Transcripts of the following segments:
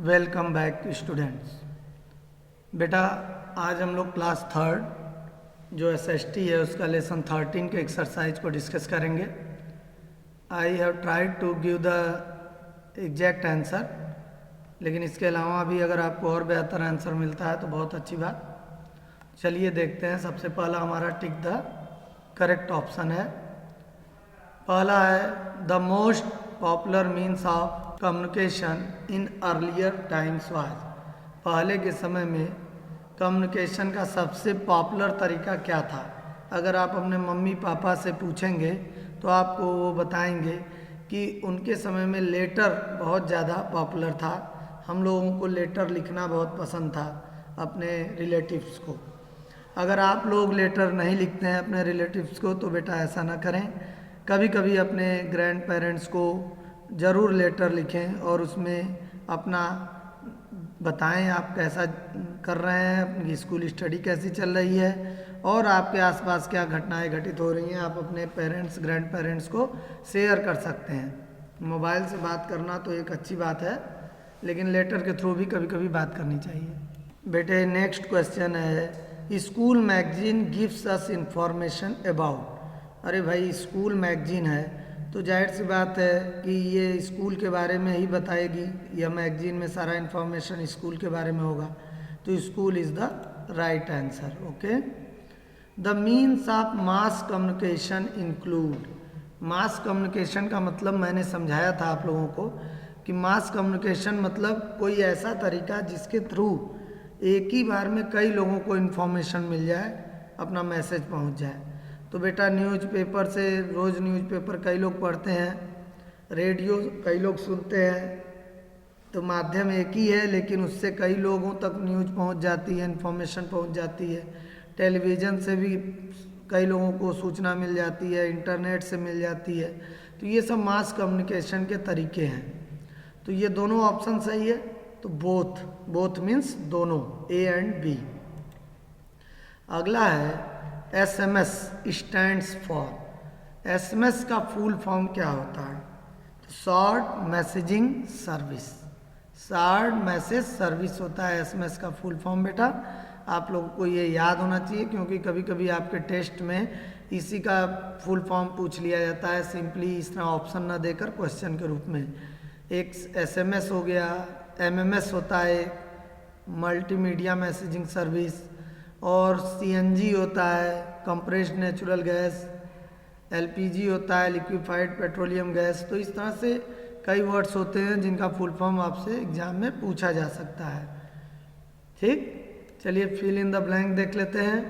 Welcome back students. बेटा आज हम लोग क्लास थर्ड जो एसएसटी है उसका लेसन 13 के एक्सरसाइज को डिस्कस करेंगे। I have tried to give the exact answer, लेकिन इसके अलावा भी अगर आपको और बेहतर आंसर मिलता है तो बहुत अच्छी बात। चलिए देखते हैं। सबसे पहला हमारा टिक द करेक्ट ऑप्शन है। पहला है the most popular means of communication in earlier times was. पहले के समय में कम्युनिकेशन का सबसे पॉपुलर तरीका क्या था? अगर आप अपने मम्मी पापा से पूछेंगे तो आपको वो बताएंगे कि उनके समय में लेटर बहुत ज़्यादा पॉपुलर था। हम लोगों को लेटर लिखना बहुत पसंद था अपने रिलेटिव्स को। अगर आप लोग लेटर नहीं लिखते हैं अपने रिलेटिव्स को तो बेटा ऐसा ना करें। कभी कभी अपने ग्रैंड पेरेंट्स को ज़रूर लेटर लिखें और उसमें अपना बताएं आप कैसा कर रहे हैं, अपनी स्कूल स्टडी कैसी चल रही है और आपके आसपास क्या घटनाएं घटित हो रही हैं। आप अपने पेरेंट्स ग्रैंड पेरेंट्स को शेयर कर सकते हैं। मोबाइल से बात करना तो एक अच्छी बात है, लेकिन लेटर के थ्रू भी कभी कभी बात करनी चाहिए। बेटे नेक्स्ट क्वेश्चन है school magazine gives us information about. अरे भाई स्कूल मैगजीन है तो जाहिर सी बात है कि ये स्कूल के बारे में ही बताएगी। यह मैगजीन में सारा इन्फॉर्मेशन स्कूल के बारे में होगा, तो school is the right answer. Okay. The means of mass communication include. Mass communication का मतलब मैंने समझाया था आप लोगों को कि मास कम्युनिकेशन मतलब कोई ऐसा तरीका जिसके थ्रू एक ही बार में कई लोगों को इन्फॉर्मेशन मिल जाए, अपना मैसेज पहुंच जाए। तो बेटा न्यूज़पेपर से रोज़ न्यूज़पेपर कई लोग पढ़ते हैं, रेडियो कई लोग सुनते हैं, तो माध्यम एक ही है लेकिन उससे कई लोगों तक न्यूज़ पहुंच जाती है, इन्फॉर्मेशन पहुंच जाती है। टेलीविज़न से भी कई लोगों को सूचना मिल जाती है, इंटरनेट से मिल जाती है। तो ये सब मास कम्युनिकेशन के तरीके हैं। तो ये दोनों ऑप्शन सही है। तो बोथ मीन्स दोनों, ए एंड बी। अगला है SMS स्टैंड्स फॉर। SMS का फुल फॉर्म क्या होता है? Short messaging service. Short message service होता है SMS का फुल फॉर्म। बेटा आप लोगों को ये याद होना चाहिए क्योंकि कभी कभी आपके टेस्ट में इसी का फुल फॉर्म पूछ लिया जाता है, सिंपली इस तरह ऑप्शन ना देकर क्वेश्चन के रूप में। एक SMS हो गया, MMS होता है मल्टीमीडिया मैसेजिंग सर्विस, और CNG होता है कंप्रेस्ड नेचुरल गैस, LPG होता है लिक्विफाइड पेट्रोलियम गैस। तो इस तरह से कई वर्ड्स होते हैं जिनका फुल फॉर्म आपसे एग्जाम में पूछा जा सकता है। ठीक, चलिए फिल इन द ब्लैंक देख लेते हैं।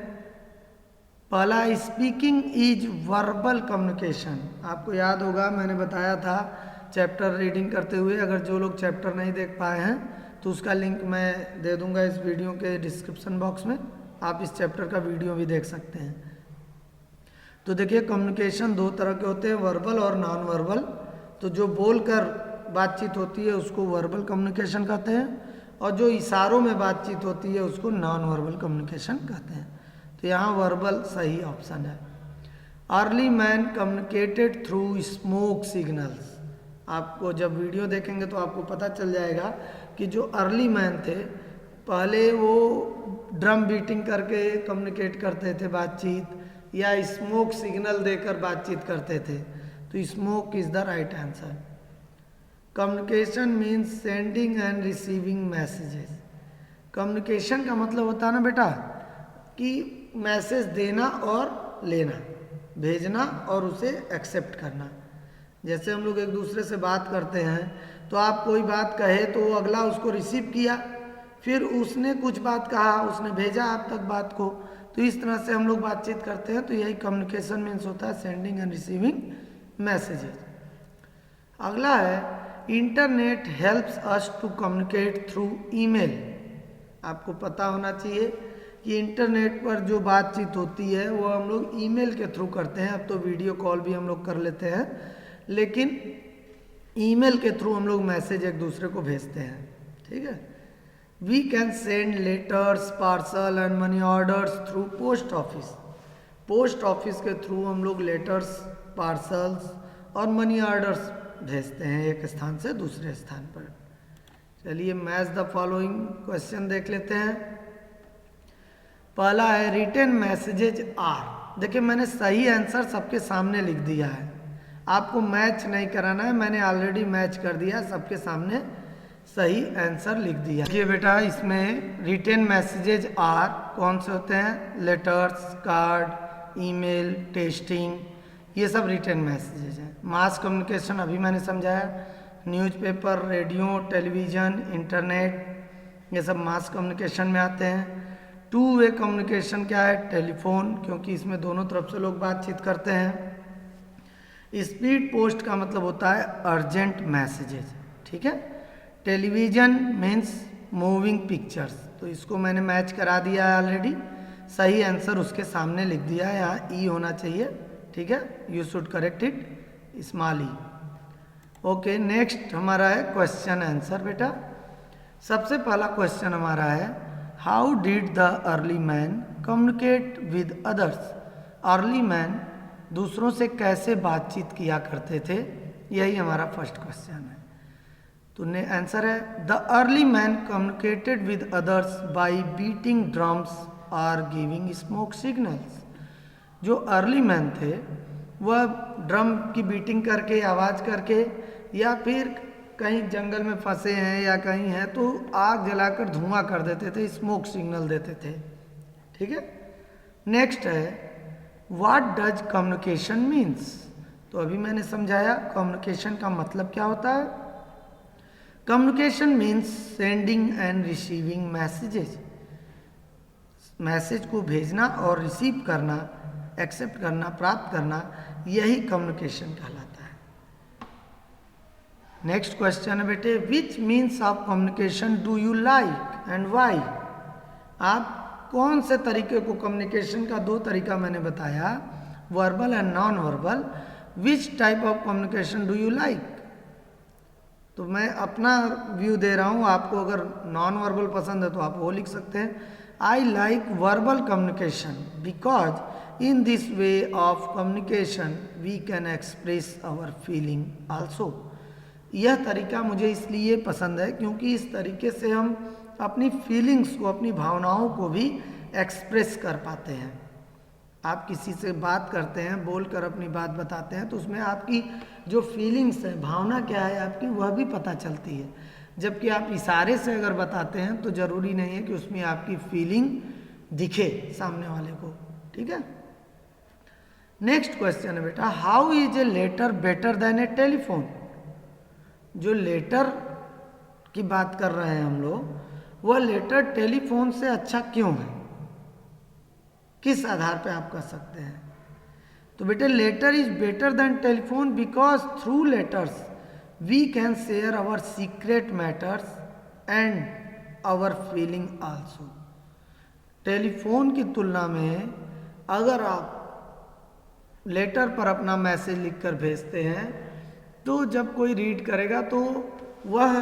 पहला स्पीकिंग इज वर्बल कम्युनिकेशन। आपको याद होगा मैंने बताया था चैप्टर रीडिंग करते हुए। अगर जो लोग चैप्टर नहीं देख पाए हैं तो उसका लिंक मैं दे दूंगा इस वीडियो के डिस्क्रिप्शन बॉक्स में, आप इस चैप्टर का वीडियो भी देख सकते हैं। तो देखिए कम्युनिकेशन दो तरह के होते हैं, वर्बल और नॉन वर्बल। तो जो बोलकर बातचीत होती है उसको वर्बल कम्युनिकेशन कहते हैं, और जो इशारों में बातचीत होती है उसको नॉन वर्बल कम्युनिकेशन कहते हैं। तो यहाँ वर्बल सही ऑप्शन है। Early man communicated through smoke signals. आपको जब वीडियो देखेंगे तो आपको पता चल जाएगा कि जो अर्ली मैन थे पहले वो ड्रम बीटिंग करके कम्युनिकेट करते थे बातचीत, या स्मोक सिग्नल देकर बातचीत करते थे। तो smoke is the right answer. Communication means sending end receiving messages. Communication का मतलब होता है ना बेटा कि मैसेज देना और लेना, भेजना और उसे एक्सेप्ट करना। जैसे हम लोग एक दूसरे से बात करते हैं तो आप कोई बात कहे तो वो अगला उसको रिसीव किया, फिर उसने कुछ बात कहा, उसने भेजा आप तक बात को। तो इस तरह से हम लोग बातचीत करते हैं। तो यही कम्युनिकेशन मीन्स होता है, सेंडिंग एंड रिसीविंग मैसेजेस। अगला है internet helps us to communicate through email. आपको पता होना चाहिए कि इंटरनेट पर जो बातचीत होती है वो हम लोग ईमेल के थ्रू करते हैं। अब तो वीडियो कॉल भी हम लोग कर लेते हैं, लेकिन ईमेल के थ्रू हम लोग मैसेज एक दूसरे को भेजते हैं। ठीक है। We can send letters, parcel and money orders through post office. Post office के थ्रू हम लोग लेटर्स, पार्सल्स और मनी ऑर्डर्स भेजते हैं एक स्थान से दूसरे स्थान पर। चलिए मैच द फॉलोइंग क्वेश्चन देख लेते हैं। पहला है रिटन मैसेजेज आर। देखिए मैंने सही आंसर सबके सामने लिख दिया है, आपको मैच नहीं कराना है, मैंने ऑलरेडी मैच कर दिया, सबके सामने सही आंसर लिख दिया। देखिए बेटा इसमें रिटन मैसेजेज आर कौन से होते हैं, लेटर्स, कार्ड, ईमेल, टेस्टिंग, ये सब रिटन मैसेजेज हैं। मास कम्युनिकेशन अभी मैंने समझाया, न्यूज़पेपर, रेडियो, टेलीविज़न, इंटरनेट, ये सब मास कम्युनिकेशन में आते हैं। टू वे कम्युनिकेशन क्या है, टेलीफोन, क्योंकि इसमें दोनों तरफ से लोग बातचीत करते हैं। स्पीड पोस्ट का मतलब होता है अर्जेंट मैसेजेज, ठीक है। टेलीविज़न मीन्स मूविंग पिक्चर्स, तो इसको मैंने मैच करा दिया है ऑलरेडी, सही आंसर उसके सामने लिख दिया है, यहाँ ई होना चाहिए, ठीक है, you should correct it small E. Okay, next हमारा है क्वेश्चन आंसर। बेटा सबसे पहला क्वेश्चन हमारा है how did the early man communicate with others. Early man दूसरों से कैसे बातचीत किया करते थे, यही हमारा फर्स्ट क्वेश्चन है। तो आंसर है the early man communicated with others bye beating drums और गिविंग स्मोक सिग्नल्स। जो अर्ली मैन थे वह ड्रम की बीटिंग करके, आवाज़ करके, या फिर कहीं जंगल में फंसे हैं या कहीं हैं तो आग जलाकर धुआं कर देते थे, स्मोक सिग्नल देते थे, ठीक है। नेक्स्ट है व्हाट डज कम्युनिकेशन मीन्स। तो अभी मैंने समझाया कम्युनिकेशन का मतलब क्या होता है। Communication means sending end receiving messages, message को भेजना और रिसीव करना, एक्सेप्ट करना, प्राप्त करना, यही कम्युनिकेशन कहलाता है। नेक्स्ट क्वेश्चन है बेटे which means of communication do you like and why. आप कौन से तरीके को, कम्युनिकेशन का दो तरीका मैंने बताया, verbal and non verbal, which type of communication do you like. तो मैं अपना व्यू दे रहा हूँ, आपको अगर नॉन वर्बल पसंद है तो आप वो लिख सकते हैं। I like verbal communication because in this way of communication we can express our feeling also. यह तरीका मुझे इसलिए पसंद है क्योंकि इस तरीके से हम अपनी फीलिंग्स को, अपनी भावनाओं को भी एक्सप्रेस कर पाते हैं। आप किसी से बात करते हैं, बोलकर अपनी बात बताते हैं, तो उसमें आपकी जो फीलिंग्स है, भावना क्या है आपकी, वह भी पता चलती है। जबकि आप इशारे से अगर बताते हैं तो ज़रूरी नहीं है कि उसमें आपकी फीलिंग दिखे सामने वाले को, ठीक है। नेक्स्ट क्वेश्चन है बेटा how is a letter better than a telephone. जो लेटर की बात कर रहे हैं हम लोग, वह लेटर टेलीफोन से अच्छा क्यों है, किस आधार पे आप कह सकते हैं। तो बेटे letter is better than telephone because through letters we can share our secret matters and our feeling also. Telephone की तुलना में अगर आप लेटर पर अपना मैसेज लिखकर भेजते हैं तो जब कोई रीड करेगा तो वह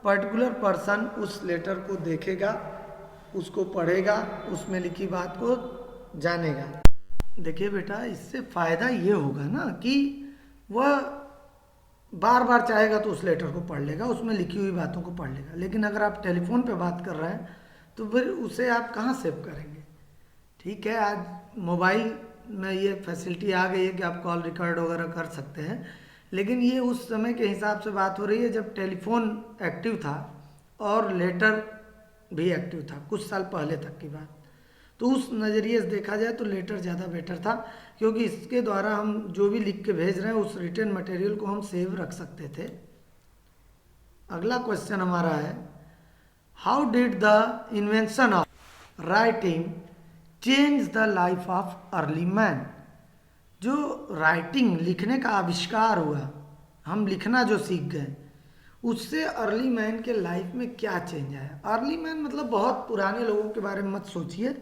पर्टिकुलर पर्सन उस लेटर को देखेगा, उसको पढ़ेगा, उसमें लिखी बात को जानेगा। देखिए बेटा इससे फ़ायदा ये होगा ना कि वह बार बार चाहेगा तो उस लेटर को पढ़ लेगा, उसमें लिखी हुई बातों को पढ़ लेगा। लेकिन अगर आप टेलीफोन पे बात कर रहे हैं तो फिर उसे आप कहाँ सेव करेंगे। ठीक है, आज मोबाइल में ये फैसिलिटी आ गई है कि आप कॉल रिकॉर्ड वगैरह कर सकते हैं, लेकिन ये उस समय के हिसाब से बात हो रही है जब टेलीफोन एक्टिव था और लेटर भी एक्टिव था, कुछ साल पहले तक की बात। तो उस नज़रिए से देखा जाए तो लेटर ज़्यादा बेटर था, क्योंकि इसके द्वारा हम जो भी लिख के भेज रहे हैं उस रिटन मटेरियल को हम सेव रख सकते थे। अगला क्वेश्चन हमारा है how did the invention of writing change the life of early man. जो राइटिंग, लिखने का आविष्कार हुआ, हम लिखना जो सीख गए, उससे अर्ली मैन के लाइफ में क्या चेंज आया। अर्ली मैन मतलब बहुत पुराने लोगों के बारे में मत सोचिए,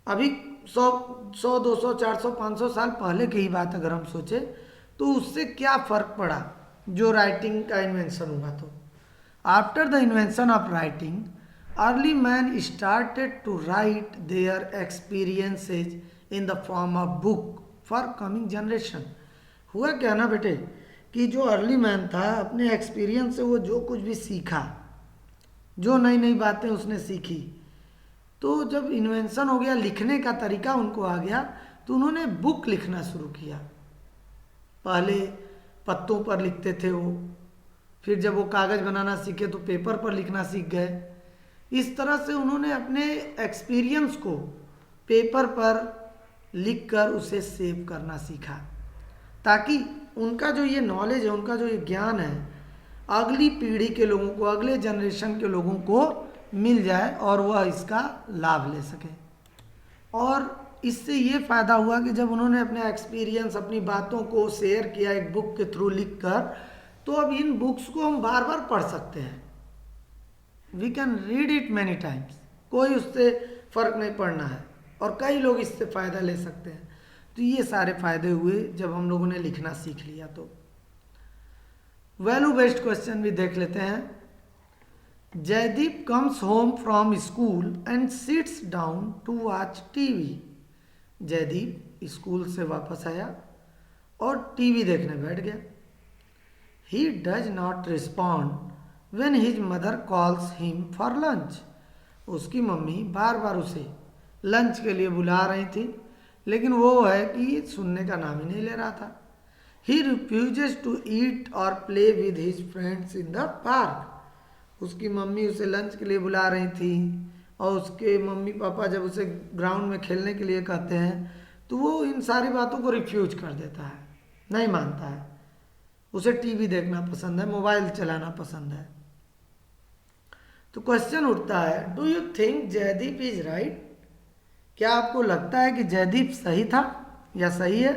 अभी 100, 200, 400, 500 साल पहले की ही बात अगर हम सोचे तो उससे क्या फ़र्क पड़ा जो राइटिंग का इन्वेंशन हुआ। तो after the invention of writing early man started to write their experiences in the form of book for coming generation. हुआ क्या ना बेटे कि जो अर्ली मैन था अपने एक्सपीरियंस से वो जो कुछ भी सीखा जो नई नई बातें उसने सीखी। तो जब इन्वेंशन हो गया, लिखने का तरीका उनको आ गया, तो उन्होंने बुक लिखना शुरू किया। पहले पत्तों पर लिखते थे वो, फिर जब वो कागज़ बनाना सीखे तो पेपर पर लिखना सीख गए। इस तरह से उन्होंने अपने एक्सपीरियंस को पेपर पर लिखकर उसे सेव करना सीखा, ताकि उनका जो ये नॉलेज है, उनका जो ये ज्ञान है, अगली पीढ़ी के लोगों को, अगले जनरेशन के लोगों को मिल जाए और वह इसका लाभ ले सके। और इससे ये फ़ायदा हुआ कि जब उन्होंने अपने एक्सपीरियंस, अपनी बातों को शेयर किया एक बुक के थ्रू लिख कर, तो अब इन बुक्स को हम बार बार पढ़ सकते हैं। We can read it many times, कोई उससे फ़र्क नहीं पड़ना है, और कई लोग इससे फ़ायदा ले सकते हैं। तो ये सारे फ़ायदे हुए जब हम लोगों ने लिखना सीख लिया। तो वैल्यू बेस्ड क्वेश्चन भी देख लेते हैं। Jaydeep comes home from school and sits down to watch TV. Jaydeep school से वापस आया और टीवी देखने बैठ गया। He does not respond when his mother calls him for lunch. उसकी मम्मी बार बार उसे लंच के लिए बुला रही थी, लेकिन वो है कि सुनने का नाम ही नहीं ले रहा था। ही रिफ्यूजेस टू ईट और play with his friends in the park. उसकी मम्मी उसे लंच के लिए बुला रही थी, और उसके मम्मी पापा जब उसे ग्राउंड में खेलने के लिए कहते हैं तो वो इन सारी बातों को रिफ्यूज कर देता है, नहीं मानता है। उसे टीवी देखना पसंद है, मोबाइल चलाना पसंद है। तो क्वेश्चन उठता है, do you think Jaydeep is right? क्या आपको लगता है कि जयदीप सही था या सही है,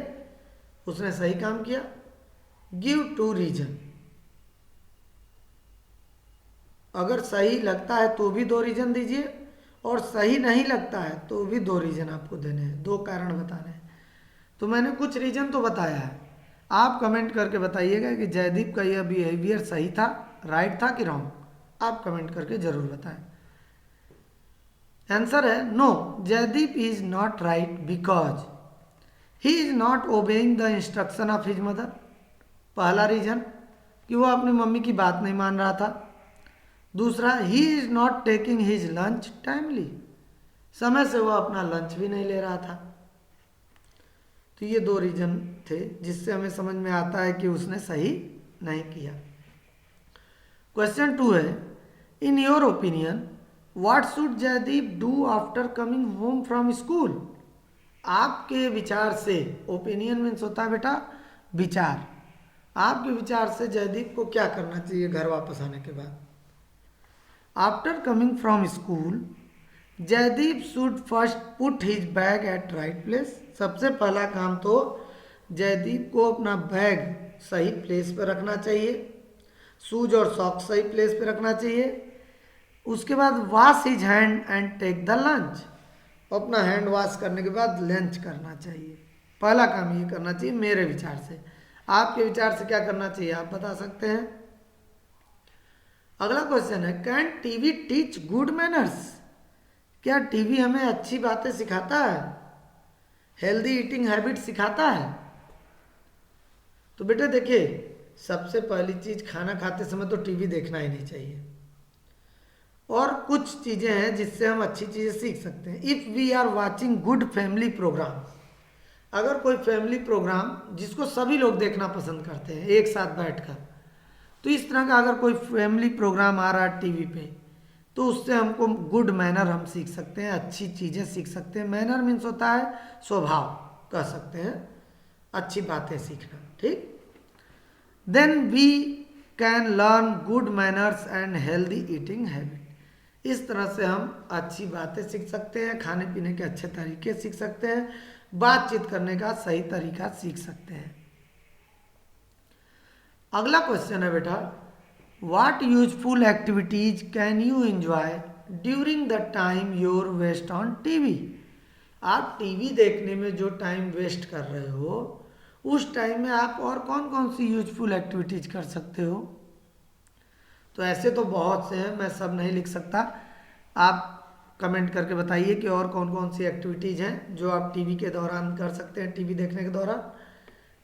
उसने सही काम किया? Give 2 reason. अगर सही लगता है तो भी 2 रीजन दीजिए, और सही नहीं लगता है तो भी 2 रीजन आपको देने हैं, 2 कारण बताने हैं। तो मैंने कुछ रीजन तो बताया है, आप कमेंट करके बताइएगा कि जयदीप का यह बिहेवियर सही था, राइट था कि रॉन्ग। आप कमेंट करके जरूर बताएं। आंसर है no, Jaydeep is not right because he is not obeying the instruction of his mother. पहला रीजन कि वो अपनी मम्मी की बात नहीं मान रहा था। दूसरा, ही is not taking his lunch timely, समय से वो अपना लंच भी नहीं ले रहा था। तो ये 2 रीजन थे जिससे हमें समझ में आता है कि उसने सही नहीं किया। क्वेश्चन 2 है, in your opinion what should Jaideep do after coming home from school? आपके विचार से, ओपिनियन मीन्स होता है बेटा विचार, आपके विचार से जयदीप को क्या करना चाहिए घर वापस आने के बाद? After coming from school Jaideep should first put his bag at right place. सबसे पहला काम तो जयदीप को अपना बैग सही प्लेस पर रखना चाहिए, शूज और सॉक्स सही प्लेस पर रखना चाहिए। उसके बाद wash his hand and take the lunch, अपना हैंड वॉश करने के बाद लंच करना चाहिए। पहला काम ये करना चाहिए मेरे विचार से। आपके विचार से क्या करना चाहिए आप बता सकते हैं। अगला क्वेश्चन है, can TV teach good manners? क्या टीवी हमें अच्छी बातें सिखाता है, हेल्दी ईटिंग हैबिट सिखाता है? तो बेटे देखिए, सबसे पहली चीज खाना खाते समय तो टीवी देखना ही नहीं चाहिए। और कुछ चीजें हैं जिससे हम अच्छी चीजें सीख सकते हैं। If we are watching good family program, अगर कोई फैमिली प्रोग्राम जिसको सभी लोग देखना पसंद करते हैं एक साथ बैठकर, तो इस तरह का अगर कोई फैमिली प्रोग्राम आ रहा है टीवी पे, तो उससे हमको गुड मैनर हम सीख सकते हैं, अच्छी चीज़ें सीख सकते हैं। मैनर मीन्स होता है स्वभाव, कह सकते हैं अच्छी बातें सीखना, ठीक। Then we can learn good manners and healthy eating habit. इस तरह से हम अच्छी बातें सीख सकते हैं, खाने पीने के अच्छे तरीके सीख सकते हैं, बातचीत करने का सही तरीका सीख सकते हैं। अगला क्वेश्चन है बेटा, what useful activities can you enjoy during the time your waste on TV? आप टीवी देखने में जो टाइम वेस्ट कर रहे हो, उस टाइम में आप और कौन कौन सी यूजफुल एक्टिविटीज कर सकते हो? तो ऐसे तो बहुत से हैं, मैं सब नहीं लिख सकता। आप कमेंट करके बताइए कि और कौन कौन सी एक्टिविटीज़ हैं जो आप टीवी के दौरान कर सकते हैं, टीवी देखने के दौरान।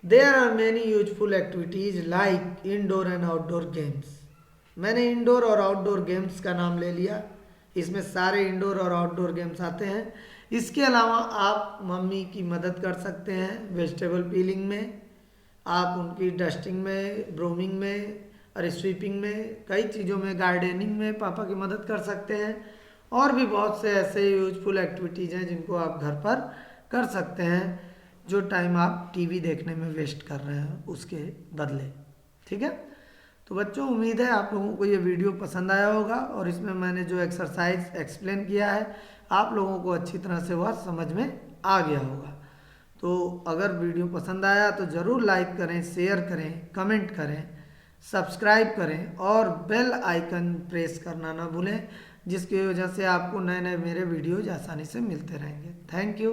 There are many useful activities like indoor and outdoor games. मैंने इंडोर और आउटडोर गेम्स का नाम ले लिया, इसमें सारे इंडोर और आउटडोर गेम्स आते हैं। इसके अलावा आप मम्मी की मदद कर सकते हैं वेजिटेबल पीलिंग में, आप उनकी डस्टिंग में, ब्रूमिंग में और स्वीपिंग में, कई चीज़ों में, गार्डनिंग में पापा की मदद कर सकते हैं। और भी बहुत से ऐसे यूजफुल एक्टिविटीज़ हैं जिनको आप घर पर कर सकते हैं, जो टाइम आप टीवी देखने में वेस्ट कर रहे हैं उसके बदले। ठीक है, तो बच्चों उम्मीद है आप लोगों को ये वीडियो पसंद आया होगा और इसमें मैंने जो एक्सरसाइज एक्सप्लेन किया है आप लोगों को अच्छी तरह से वह समझ में आ गया होगा। तो अगर वीडियो पसंद आया तो ज़रूर लाइक करें, शेयर करें, कमेंट करें, सब्सक्राइब करें और बेल आइकन प्रेस करना ना भूलें, जिसकी वजह से आपको नए नए मेरे वीडियोज आसानी से मिलते रहेंगे। Thank you.